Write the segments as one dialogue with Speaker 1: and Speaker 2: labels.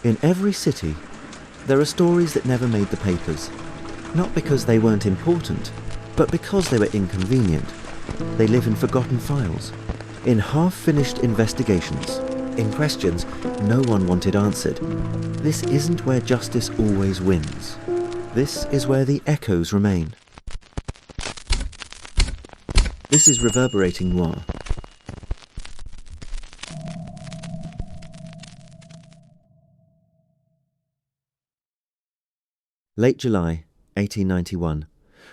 Speaker 1: In every city, there are stories that never made the papers. Not because they weren't important, but because they were inconvenient. They live in forgotten files, in half-finished investigations, in questions no one wanted answered. This isn't where justice always wins. This is where the echoes remain. This is Reverberating Noir. Late July, 1891.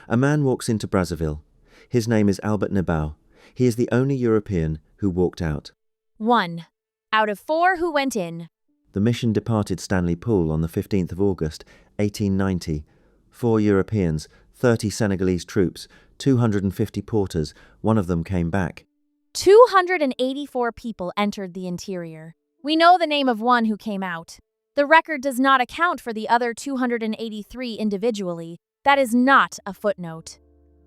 Speaker 1: A man walks into Brazzaville. His name is Albert Nabau. He is the only European who walked out.
Speaker 2: 1 out of 4 who went in.
Speaker 1: The mission departed Stanley Pool on the 15th of August, 1890. 4 Europeans, 30 Senegalese troops, 250 porters. One of them came back.
Speaker 2: 284 people entered the interior. We know the name of one who came out. The record does not account for the other 283 individually. That is not a footnote.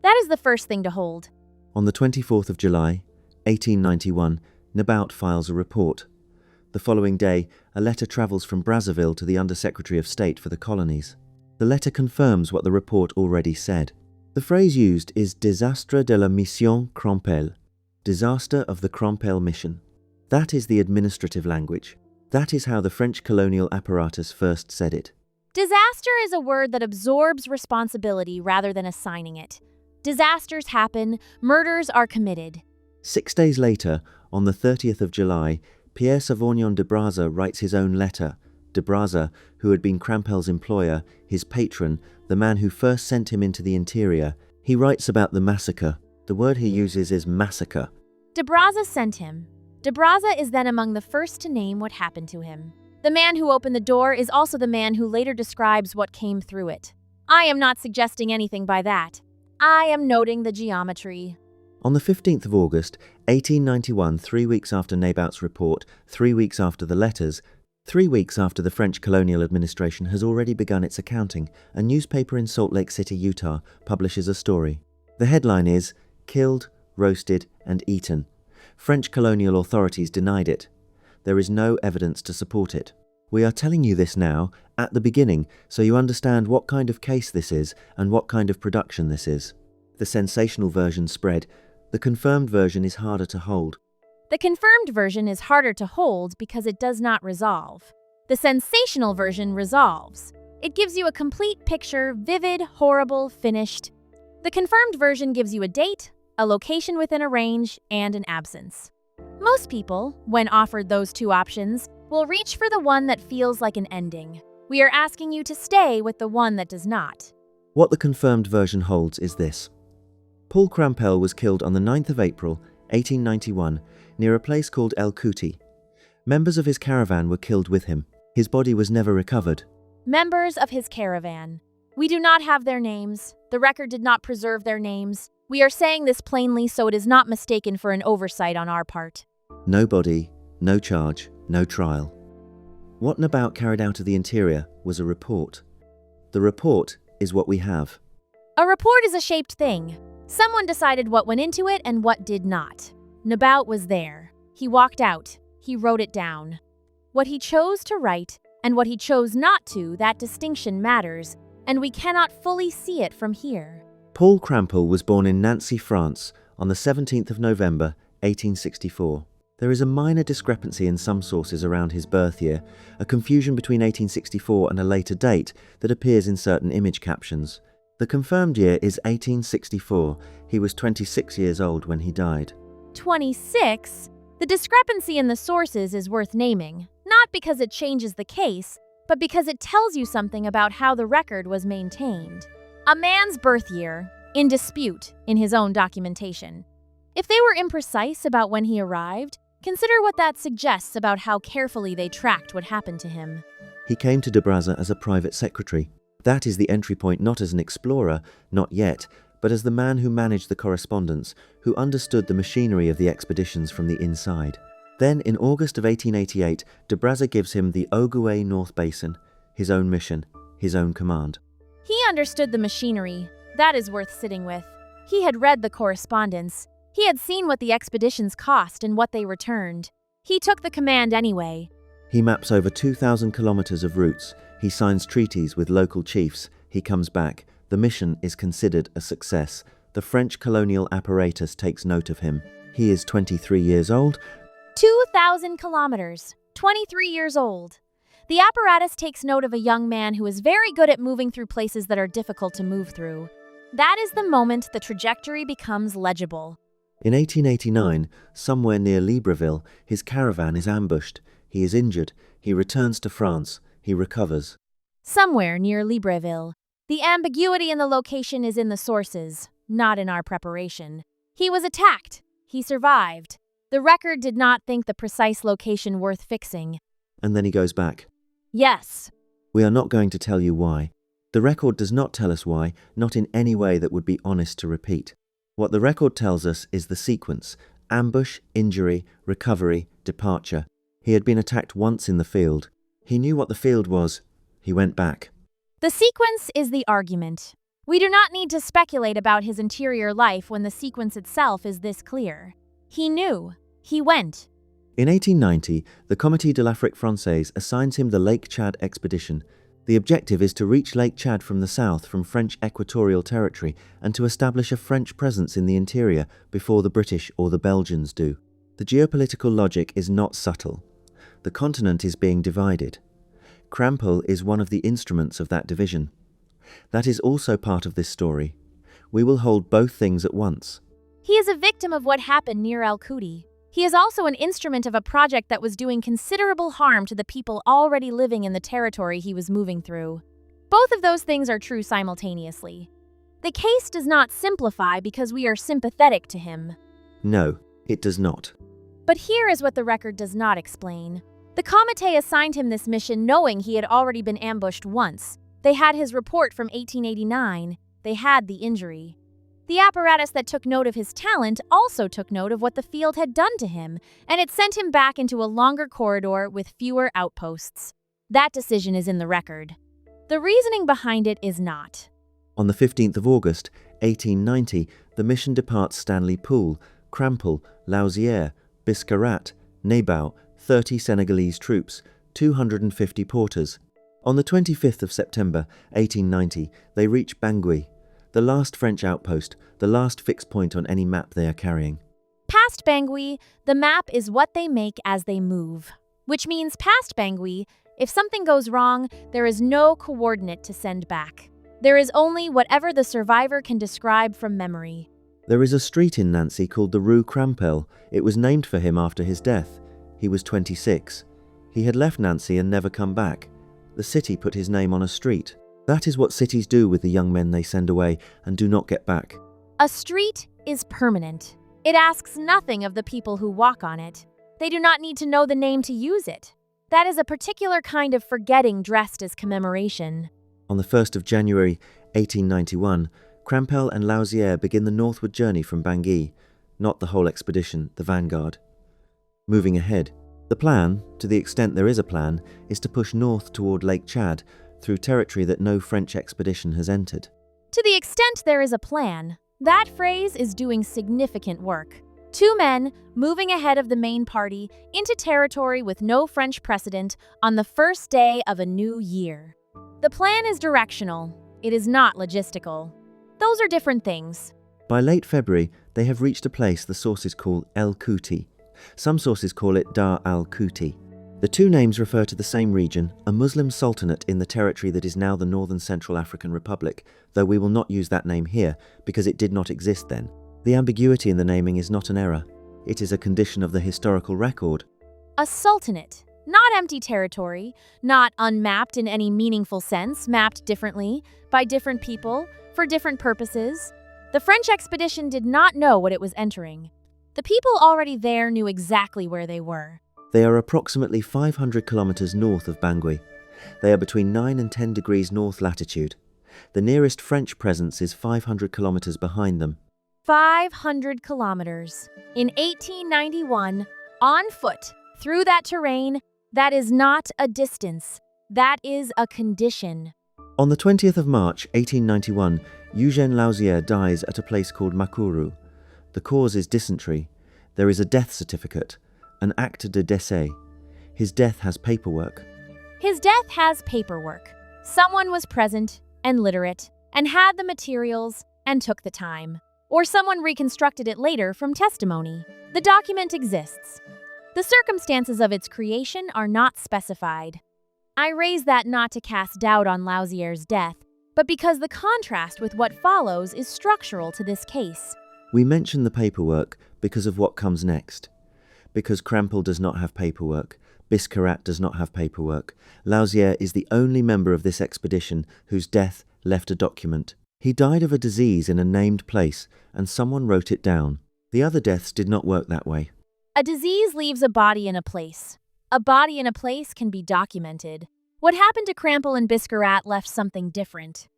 Speaker 2: That is the first thing to hold.
Speaker 1: On the 24th of July, 1891, Nabout files a report. The following day, a letter travels from Brazzaville to the Under-Secretary of State for the Colonies. The letter confirms what the report already said. The phrase used is Désastre de la Mission Crampel, disaster of the Crampel Mission. That is the administrative language. That is how the French colonial apparatus first said it.
Speaker 2: Disaster is a word that absorbs responsibility rather than assigning it. Disasters happen, murders are committed.
Speaker 1: 6 days later, on the 30th of July, Pierre Savorgnan de Brazza writes his own letter. De Brazza, who had been Crampel's employer, his patron, the man who first sent him into the interior, he writes about the massacre. The word he uses is massacre.
Speaker 2: De Brazza sent him. De Brazza is then among the first to name what happened to him. The man who opened the door is also the man who later describes what came through it. I am not suggesting anything by that. I am noting the geometry.
Speaker 1: On the 15th of August, 1891, 3 weeks after Nabout's report, 3 weeks after the letters, 3 weeks after the French colonial administration has already begun its accounting, a newspaper in Salt Lake City, Utah, publishes a story. The headline is, "Killed, Roasted, and Eaten." French colonial authorities denied it. There is no evidence to support it. We are telling you this now, at the beginning, so you understand what kind of case this is and what kind of production this is. The sensational version spread. The confirmed version is harder to hold.
Speaker 2: The confirmed version is harder to hold because it does not resolve. The sensational version resolves. It gives you a complete picture, vivid, horrible, finished. The confirmed version gives you a date, a location within a range, and an absence. Most people, when offered those two options, will reach for the one that feels like an ending. We are asking you to stay with the one that does not.
Speaker 1: What the confirmed version holds is this. Paul Crampel was killed on the 9th of April, 1891, near a place called El Kouti. Members of his caravan were killed with him. His body was never recovered.
Speaker 2: Members of his caravan. We do not have their names. The record did not preserve their names. We are saying this plainly so it is not mistaken for an oversight on our part.
Speaker 1: No body, no charge, no trial. What Nabout carried out of the interior was a report. The report is what we have.
Speaker 2: A report is a shaped thing. Someone decided what went into it and what did not. Nabout was there. He walked out. He wrote it down. What he chose to write and what he chose not to, that distinction matters, and we cannot fully see it from here.
Speaker 1: Paul Crampel was born in Nancy, France, on the 17th of November, 1864. There is a minor discrepancy in some sources around his birth year, a confusion between 1864 and a later date that appears in certain image captions. The confirmed year is 1864. He was 26 years old when he died.
Speaker 2: 26? The discrepancy in the sources is worth naming, not because it changes the case, but because it tells you something about how the record was maintained. A man's birth year, in dispute in his own documentation. If they were imprecise about when he arrived, consider what that suggests about how carefully they tracked what happened to him.
Speaker 1: He came to de Brazza as a private secretary. That is the entry point, not as an explorer, not yet, but as the man who managed the correspondence, who understood the machinery of the expeditions from the inside. Then, in August of 1888, de Brazza gives him the Ogooué North Basin, his own mission, his own command.
Speaker 2: He understood the machinery. That is worth sitting with. He had read the correspondence. He had seen what the expeditions cost and what they returned. He took the command anyway.
Speaker 1: He maps over 2,000 kilometers of routes. He signs treaties with local chiefs. He comes back. The mission is considered a success. The French colonial apparatus takes note of him. He is 23 years old.
Speaker 2: 2,000 kilometers, 23 years old. The apparatus takes note of a young man who is very good at moving through places that are difficult to move through. That is the moment the trajectory becomes legible.
Speaker 1: In 1889, somewhere near Libreville, his caravan is ambushed. He is injured. He returns to France. He recovers.
Speaker 2: Somewhere near Libreville. The ambiguity in the location is in the sources, not in our preparation. He was attacked. He survived. The record did not think the precise location worth fixing.
Speaker 1: And then he goes back.
Speaker 2: Yes.
Speaker 1: We are not going to tell you why. The record does not tell us why, not in any way that would be honest to repeat. What the record tells us is the sequence: ambush, injury, recovery, departure. He had been attacked once in the field. He knew what the field was. He went back.
Speaker 2: The sequence is the argument. We do not need to speculate about his interior life when the sequence itself is this clear. He knew. He went.
Speaker 1: In 1890, the Comité de l'Afrique Française assigns him the Lake Chad expedition. The objective is to reach Lake Chad from the south from French equatorial territory and to establish a French presence in the interior before the British or the Belgians do. The geopolitical logic is not subtle. The continent is being divided. Crampel is one of the instruments of that division. That is also part of this story. We will hold both things at once.
Speaker 2: He is a victim of what happened near Kouti. He is also an instrument of a project that was doing considerable harm to the people already living in the territory he was moving through. Both of those things are true simultaneously. The case does not simplify because we are sympathetic to him.
Speaker 1: No, it does not.
Speaker 2: But here is what the record does not explain. The Comité assigned him this mission knowing he had already been ambushed once. They had his report from 1889. They had the injury. The apparatus that took note of his talent also took note of what the field had done to him, and it sent him back into a longer corridor with fewer outposts. That decision is in the record. The reasoning behind it is not.
Speaker 1: On the 15th of August, 1890, the mission departs Stanley Pool, Crampel, Lausière, Biscarat, Nebau, 30 Senegalese troops, 250 porters. On the 25th of September, 1890, they reach Bangui, the last French outpost, the last fixed point on any map they are carrying.
Speaker 2: Past Bangui, the map is what they make as they move. Which means past Bangui, if something goes wrong, there is no coordinate to send back. There is only whatever the survivor can describe from memory.
Speaker 1: There is a street in Nancy called the Rue Crampel. It was named for him after his death. He was 26. He had left Nancy and never come back. The city put his name on a street. That is what cities do with the young men they send away and do not get back.
Speaker 2: A street is permanent. It asks nothing of the people who walk on it. They do not need to know the name to use it. That is a particular kind of forgetting dressed as commemoration.
Speaker 1: On the 1st of January, 1891, Crampel and Lausière begin the northward journey from Bangui, not the whole expedition, the vanguard. Moving ahead, the plan, to the extent there is a plan, is to push north toward Lake Chad through territory that no French expedition has entered.
Speaker 2: To the extent there is a plan, that phrase is doing significant work. Two men moving ahead of the main party into territory with no French precedent on the first day of a new year. The plan is directional. It is not logistical. Those are different things.
Speaker 1: By late February, they have reached a place the sources call El Kouti. Some sources call it Dar al-Kouti. The two names refer to the same region, a Muslim sultanate in the territory that is now the Northern Central African Republic, though we will not use that name here because it did not exist then. The ambiguity in the naming is not an error. It is a condition of the historical record.
Speaker 2: A sultanate, not empty territory, not unmapped in any meaningful sense, mapped differently, by different people, for different purposes. The French expedition did not know what it was entering. The people already there knew exactly where they were.
Speaker 1: They are approximately 500 kilometers north of Bangui. They are between 9 and 10 degrees north latitude. The nearest French presence is 500 kilometers behind them.
Speaker 2: 500 kilometers. In 1891, on foot, through that terrain, that is not a distance. That is a condition.
Speaker 1: On the 20th of March, 1891, Eugène Lausière dies at a place called Makuru. The cause is dysentery. There is a death certificate, an acte de décès. His death has paperwork.
Speaker 2: His death has paperwork. Someone was present and literate and had the materials and took the time. Or someone reconstructed it later from testimony. The document exists. The circumstances of its creation are not specified. I raise that not to cast doubt on Lauzier's death, but because the contrast with what follows is structural to this case.
Speaker 1: We mention the paperwork because of what comes next. Because Crampel does not have paperwork, Biscarat does not have paperwork, Lauzier is the only member of this expedition whose death left a document. He died of a disease in a named place, and someone wrote it down. The other deaths did not work that way.
Speaker 2: A disease leaves a body in a place. A body in a place can be documented. What happened to Crampel and Biscarat left something different.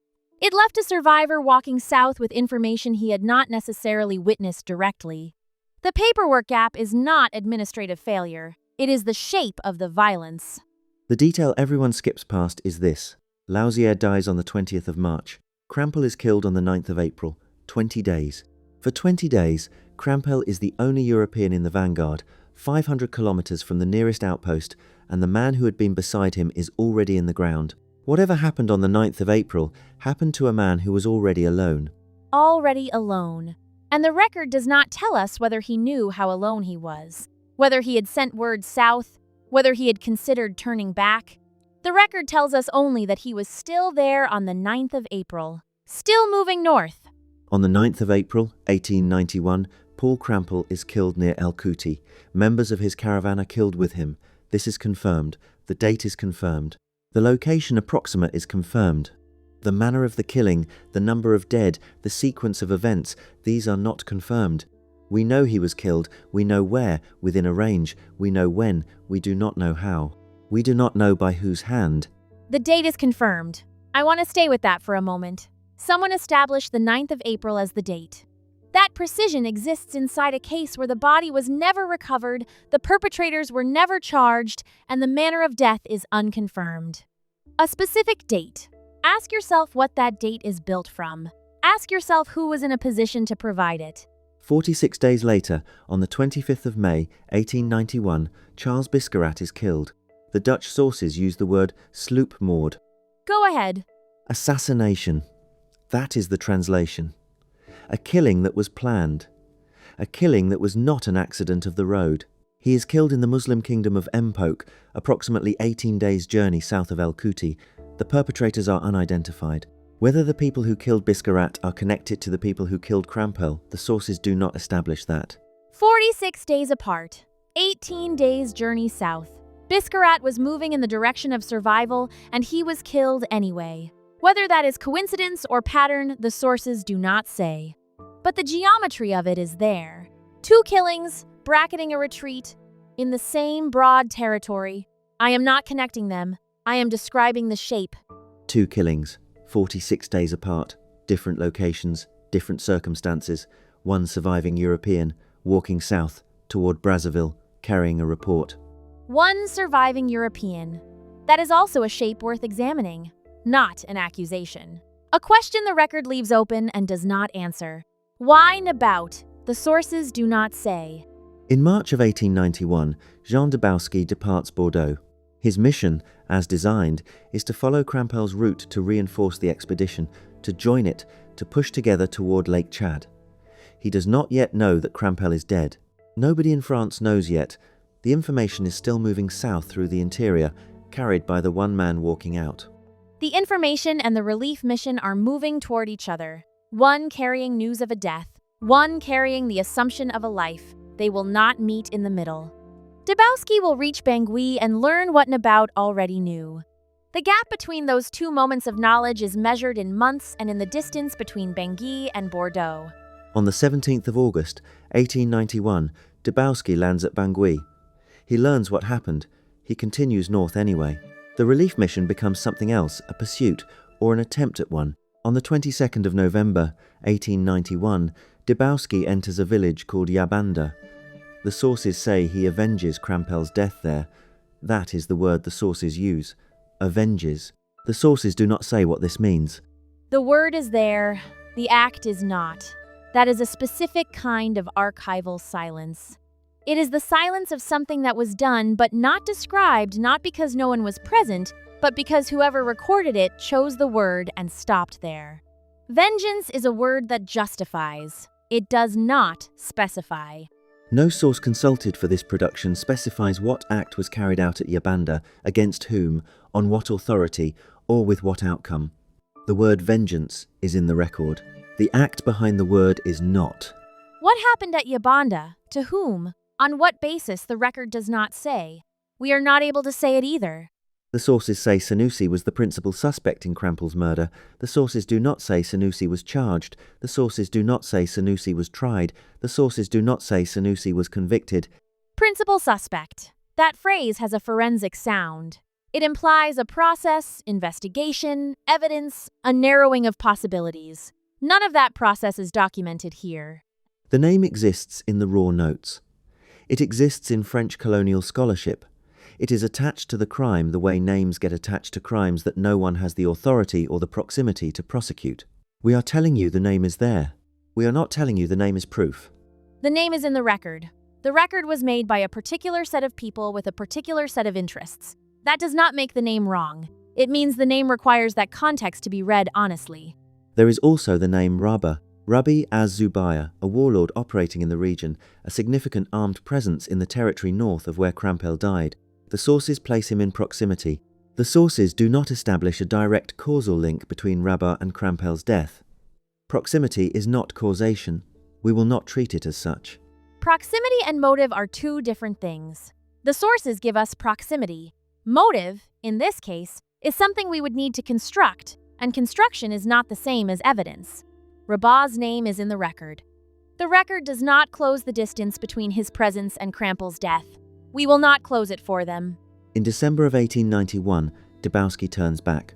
Speaker 2: It left a survivor walking south with information he had not necessarily witnessed directly. The paperwork gap is not administrative failure. It is the shape of the violence.
Speaker 1: The detail everyone skips past is this. Lauzier dies on the 20th of March. Crampel is killed on the 9th of April, 20 days. For 20 days, Crampel is the only European in the vanguard, 500 kilometers from the nearest outpost, and the man who had been beside him is already in the ground. Whatever happened on the 9th of April happened to a man who was already alone.
Speaker 2: Already alone. And the record does not tell us whether he knew how alone he was, whether he had sent word south, whether he had considered turning back. The record tells us only that he was still there on the 9th of April, still moving north.
Speaker 1: On the 9th of April, 1891, Paul Crampel is killed near El Kouti. Members of his caravan are killed with him. This is confirmed. The date is confirmed. The location approximate is confirmed. The manner of the killing, the number of dead, the sequence of events, these are not confirmed. We know he was killed. We know where, within a range. We know when. We do not know how. We do not know by whose hand.
Speaker 2: The date is confirmed. I want to stay with that for a moment. Someone established the 9th of April as the date. That precision exists inside a case where the body was never recovered, the perpetrators were never charged, and the manner of death is unconfirmed. A specific date. Ask yourself what that date is built from. Ask yourself who was in a position to provide it.
Speaker 1: 46 days later, on the 25th of May, 1891, Charles Biscarat is killed. The Dutch sources use the word sloopmoord.
Speaker 2: Go ahead.
Speaker 1: Assassination. That is the translation. A killing that was planned. A killing that was not an accident of the road. He is killed in the Muslim kingdom of Mpok, approximately 18 days' journey south of El Kouti. The perpetrators are unidentified. Whether the people who killed Biscarat are connected to the people who killed Crampel, the sources do not establish that.
Speaker 2: 46 days apart. 18 days' journey south. Biscarat was moving in the direction of survival, and he was killed anyway. Whether that is coincidence or pattern, the sources do not say. But the geometry of it is there. 2 killings, bracketing a retreat, in the same broad territory. I am not connecting them. I am describing the shape.
Speaker 1: 2 killings, 46 days apart, different locations, different circumstances, one surviving European, walking south, toward Brazzaville, carrying a report.
Speaker 2: 1 surviving European. That is also a shape worth examining, not an accusation. A question the record leaves open and does not answer. Why Nabout? The sources do not say.
Speaker 1: In March of 1891, Jean Dubowski departs Bordeaux. His mission, as designed, is to follow Crampel's route to reinforce the expedition, to join it, to push together toward Lake Chad. He does not yet know that Crampel is dead. Nobody in France knows yet. The information is still moving south through the interior, carried by the one man walking out.
Speaker 2: The information and the relief mission are moving toward each other. One carrying news of a death, one carrying the assumption of a life. They will not meet in the middle. Dubowski will reach Bangui and learn what Nabout already knew. The gap between those 2 moments of knowledge is measured in months and in the distance between Bangui and Bordeaux.
Speaker 1: On the 17th of August, 1891, Dubowski lands at Bangui. He learns what happened. He continues north anyway. The relief mission becomes something else, a pursuit, or an attempt at one. On the 22nd of November, 1891, Dubowski enters a village called Yabanda. The sources say he avenges Crampel's death there. That is the word the sources use. Avenges. The sources do not say what this means.
Speaker 2: The word is there, the act is not. That is a specific kind of archival silence. It is the silence of something that was done but not described, not because no one was present, but because whoever recorded it chose the word and stopped there. Vengeance is a word that justifies. It does not specify.
Speaker 1: No source consulted for this production specifies what act was carried out at Yabanda, against whom, on what authority, or with what outcome. The word vengeance is in the record. The act behind the word is not.
Speaker 2: What happened at Yabanda? To whom? On what basis? The record does not say. We are not able to say it either.
Speaker 1: The sources say Sanusi was the principal suspect in Crampel's murder. The sources do not say Sanusi was charged. The sources do not say Sanusi was tried. The sources do not say Sanusi was convicted.
Speaker 2: Principal suspect. That phrase has a forensic sound. It implies a process, investigation, evidence, a narrowing of possibilities. None of that process is documented here.
Speaker 1: The name exists in the raw notes. It exists in French colonial scholarship. It is attached to the crime the way names get attached to crimes that no one has the authority or the proximity to prosecute. We are telling you the name is there. We are not telling you the name is proof.
Speaker 2: The name is in the record. The record was made by a particular set of people with a particular set of interests. That does not make the name wrong. It means the name requires that context to be read honestly.
Speaker 1: There is also the name Rabba, Rabbi Az-Zubayr, a warlord operating in the region, a significant armed presence in the territory north of where Crampel died. The sources place him in proximity. The sources do not establish a direct causal link between Rabba and Crampel's death. Proximity is not causation. We will not treat it as such.
Speaker 2: Proximity and motive are two different things. The sources give us proximity. Motive, in this case, is something we would need to construct, and construction is not the same as evidence. Rabah's name is in the record. The record does not close the distance between his presence and Crampel's death. We will not close it for them.
Speaker 1: In December of 1891, Dybowski turns back.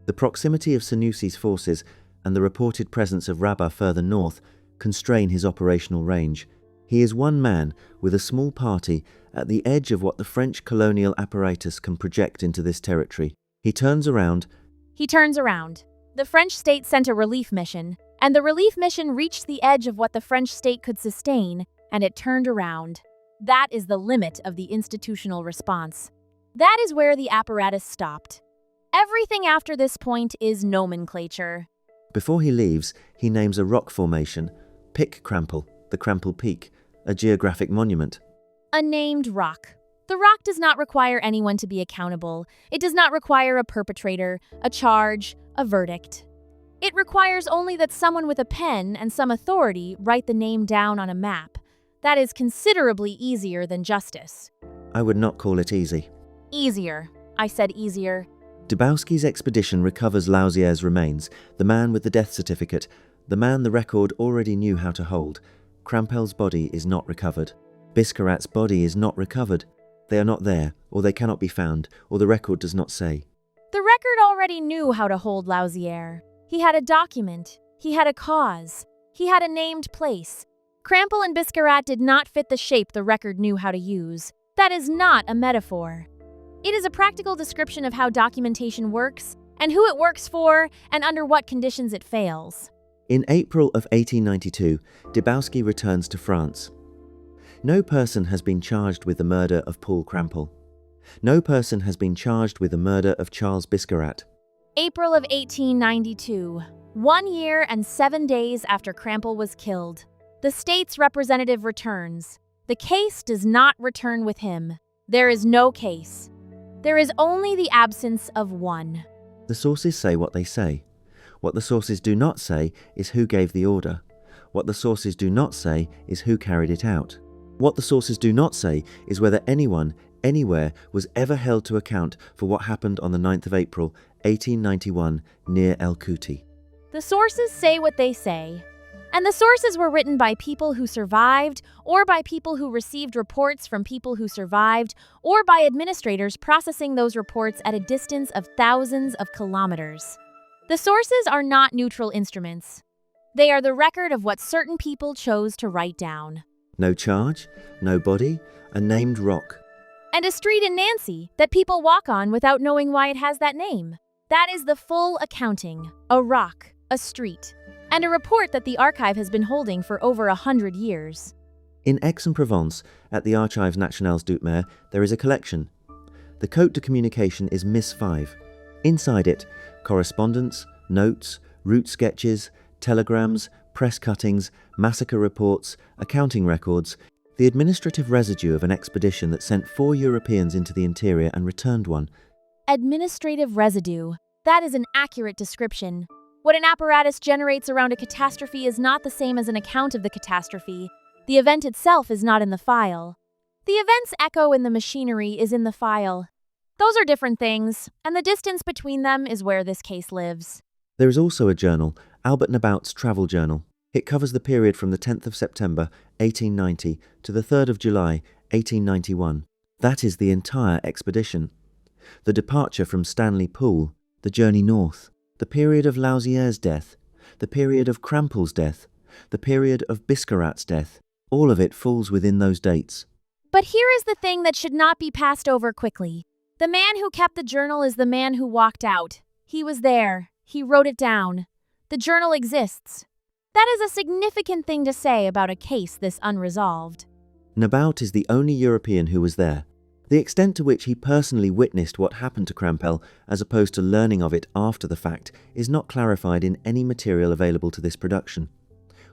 Speaker 1: The proximity of Sanusi's forces and the reported presence of Rabah further north constrain his operational range. He is one man with a small party at the edge of what the French colonial apparatus can project into this territory. He turns around.
Speaker 2: The French state sent a relief mission, and the relief mission reached the edge of what the French state could sustain, and it turned around. That is the limit of the institutional response. That is where the apparatus stopped. Everything after this point is nomenclature.
Speaker 1: Before he leaves, he names a rock formation, Pic Crampel, the Crampel Peak, a geographic monument.
Speaker 2: A named rock. The rock does not require anyone to be accountable. It does not require a perpetrator, a charge, a verdict. It requires only that someone with a pen and some authority write the name down on a map. That is considerably easier than justice.
Speaker 1: I would not call it easy.
Speaker 2: Easier. I said easier.
Speaker 1: Dybowski's expedition recovers Lauzier's remains, the man with the death certificate, the man the record already knew how to hold. Crampel's body is not recovered. Biscarat's body is not recovered. They are not there, or they cannot be found, or the record does not say.
Speaker 2: The record already knew how to hold Lauzier. He had a document. He had a cause. He had a named place. Crampel and Biscarat did not fit the shape the record knew how to use. That is not a metaphor. It is a practical description of how documentation works, and who it works for, and under what conditions it fails.
Speaker 1: In April of 1892, Dybowski returns to France. No person has been charged with the murder of Paul Crampel. No person has been charged with the murder of Charles Biscarat.
Speaker 2: April of 1892, 1 year and 7 days after Crampel was killed. The state's representative returns. The case does not return with him. There is no case. There is only the absence of one.
Speaker 1: The sources say what they say. What the sources do not say is who gave the order. What the sources do not say is who carried it out. What the sources do not say is whether anyone, anywhere, was ever held to account for what happened on the 9th of April, 1891, near El Kouti.
Speaker 2: The sources say what they say. And the sources were written by people who survived, or by people who received reports from people who survived, or by administrators processing those reports at a distance of thousands of kilometers. The sources are not neutral instruments. They are the record of what certain people chose to write down.
Speaker 1: No charge, no body, a named rock.
Speaker 2: And a street in Nancy that people walk on without knowing why it has that name. That is the full accounting. A rock, a street, and a report that the archive has been holding for over 100 years.
Speaker 1: In Aix-en-Provence, at the Archives Nationales d'Outre-mer, there is a collection. The Côte de Communication is Miss 5. Inside it, correspondence, notes, route sketches, telegrams, press cuttings, massacre reports, accounting records, the administrative residue of an expedition that sent 4 Europeans into the interior and returned one.
Speaker 2: Administrative residue. That is an accurate description. What an apparatus generates around a catastrophe is not the same as an account of the catastrophe. The event itself is not in the file. The event's echo in the machinery is in the file. Those are different things, and the distance between them is where this case lives.
Speaker 1: There is also a journal, Albert Nabout's travel journal. It covers the period from the 10th of September, 1890, to the 3rd of July, 1891. That is the entire expedition. The departure from Stanley Pool, the journey north, the period of Lauzier's death, the period of Crampel's death, the period of Biscarat's death, all of it falls within those dates.
Speaker 2: But here is the thing that should not be passed over quickly. The man who kept the journal is the man who walked out. He was there. He wrote it down. The journal exists. That is a significant thing to say about a case this unresolved.
Speaker 1: Nabout is the only European who was there. The extent to which he personally witnessed what happened to Crampel, as opposed to learning of it after the fact, is not clarified in any material available to this production.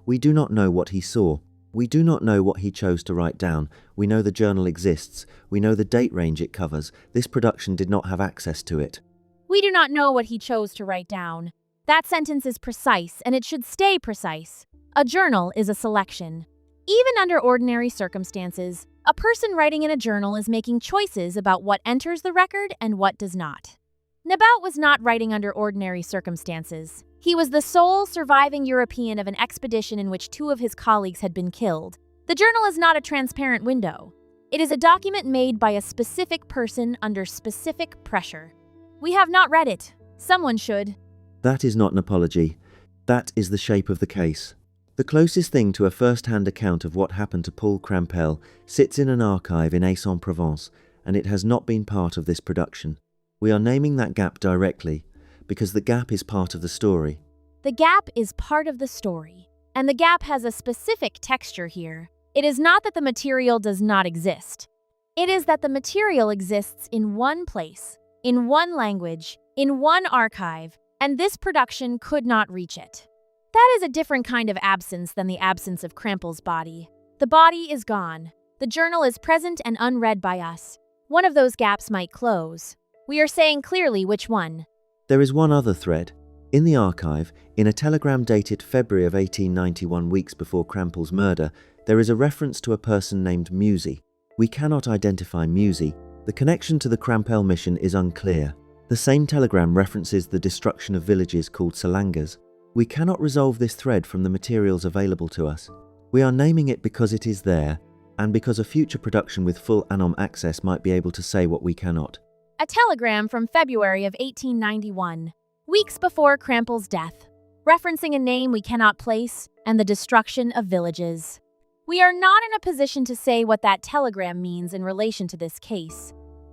Speaker 1: We do not know what he saw. We do not know what he chose to write down. We know the journal exists. We know the date range it covers. This production did not have access to it.
Speaker 2: We do not know what he chose to write down. That sentence is precise, and it should stay precise. A journal is a selection. Even under ordinary circumstances, a person writing in a journal is making choices about what enters the record and what does not. Nabout was not writing under ordinary circumstances. He was the sole surviving European of an expedition in which 2 of his colleagues had been killed. The journal is not a transparent window. It is a document made by a specific person under specific pressure. We have not read it. Someone should.
Speaker 1: That is not an apology. That is the shape of the case. The closest thing to a first-hand account of what happened to Paul Crampel sits in an archive in Aix-en-Provence, and it has not been part of this production. We are naming that gap directly, because the gap is part of the story.
Speaker 2: The gap is part of the story, and the gap has a specific texture here. It is not that the material does not exist. It is that the material exists in one place, in one language, in one archive, and this production could not reach it. That is a different kind of absence than the absence of Crampel's body. The body is gone. The journal is present and unread by us. One of those gaps might close. We are saying clearly which one.
Speaker 1: There is one other thread. In the archive, in a telegram dated February of 1891, weeks before Crampel's murder, there is a reference to a person named Musy. We cannot identify Musy. The connection to the Crampel Mission is unclear. The same telegram references the destruction of villages called Salangas. We cannot resolve this thread from the materials available to us. We are naming it because it is there, and because a future production with full anom access might be able to say what we cannot.
Speaker 2: A telegram from February of 1891, weeks before Crampel's death, referencing a name we cannot place and the destruction of villages. We are not in a position to say what that telegram means in relation to this case.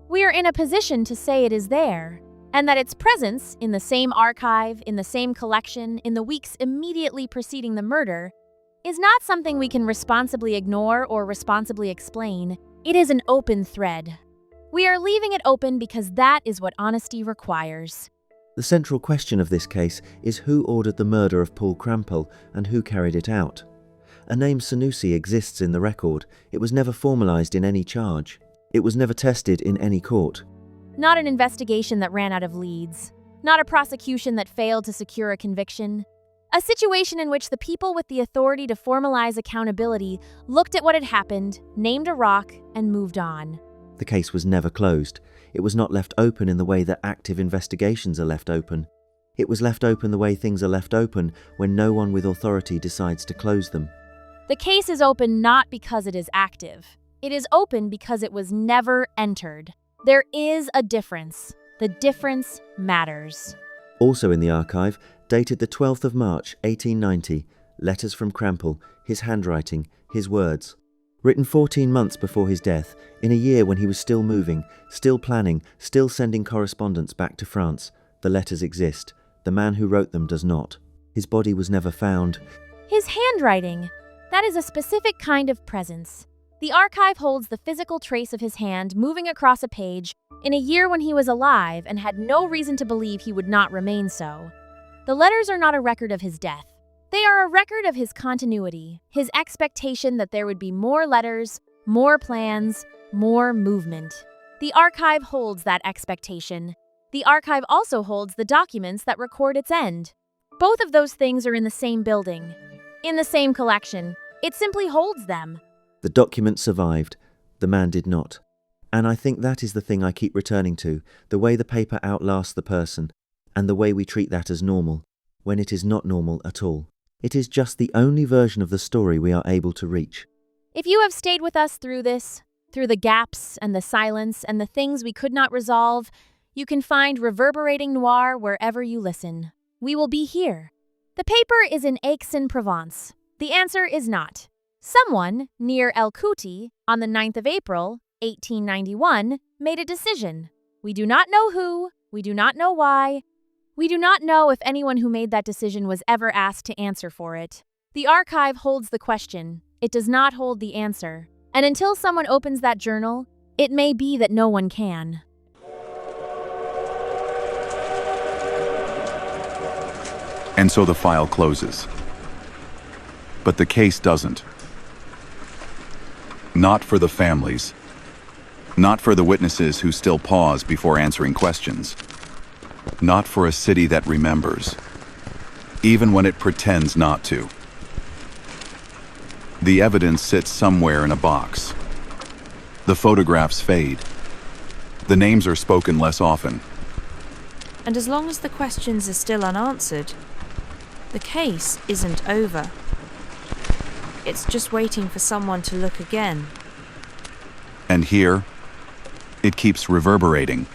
Speaker 2: We are in a position to say it is there, and that its presence in the same archive, in the same collection, in the weeks immediately preceding the murder, is not something we can responsibly ignore or responsibly explain. It is an open thread. We are leaving it open because that is what honesty requires.
Speaker 1: The central question of this case is who ordered the murder of Paul Crampel and who carried it out. A name Sanusi exists in the record. It was never formalized in any charge. It was never tested in any court.
Speaker 2: Not an investigation that ran out of leads. Not a prosecution that failed to secure a conviction. A situation in which the people with the authority to formalize accountability looked at what had happened, named a rock, and moved on.
Speaker 1: The case was never closed. It was not left open in the way that active investigations are left open. It was left open the way things are left open when no one with authority decides to close them.
Speaker 2: The case is open not because it is active. It is open because it was never entered. There is a difference. The difference matters.
Speaker 1: Also in the archive, dated the 12th of March, 1890, letters from Crampel, his handwriting, his words. Written 14 months before his death, in a year when he was still moving, still planning, still sending correspondence back to France. The letters exist. The man who wrote them does not. His body was never found.
Speaker 2: His handwriting. That is a specific kind of presence. The archive holds the physical trace of his hand moving across a page in a year when he was alive and had no reason to believe he would not remain so. The letters are not a record of his death. They are a record of his continuity, his expectation that there would be more letters, more plans, more movement. The archive holds that expectation. The archive also holds the documents that record its end. Both of those things are in the same building, in the same collection. It simply holds them.
Speaker 1: The document survived, the man did not. And I think that is the thing I keep returning to, the way the paper outlasts the person, and the way we treat that as normal, when it is not normal at all. It is just the only version of the story we are able to reach.
Speaker 2: If you have stayed with us through this, through the gaps and the silence and the things we could not resolve, you can find Reverberating Noir wherever you listen. We will be here. The paper is in Aix-en-Provence. The answer is not. Someone near El Kouti on the 9th of April, 1891, made a decision. We do not know who, we do not know why. We do not know if anyone who made that decision was ever asked to answer for it. The archive holds the question. It does not hold the answer. And until someone opens that journal, it may be that no one can.
Speaker 3: And so the file closes. But the case doesn't. Not for the families. Not for the witnesses who still pause before answering questions. Not for a city that remembers, even when it pretends not to. The evidence sits somewhere in a box. The photographs fade. The names are spoken less often.
Speaker 4: And as long as the questions are still unanswered, the case isn't over. It's just waiting for someone to look again.
Speaker 3: And here, it keeps reverberating.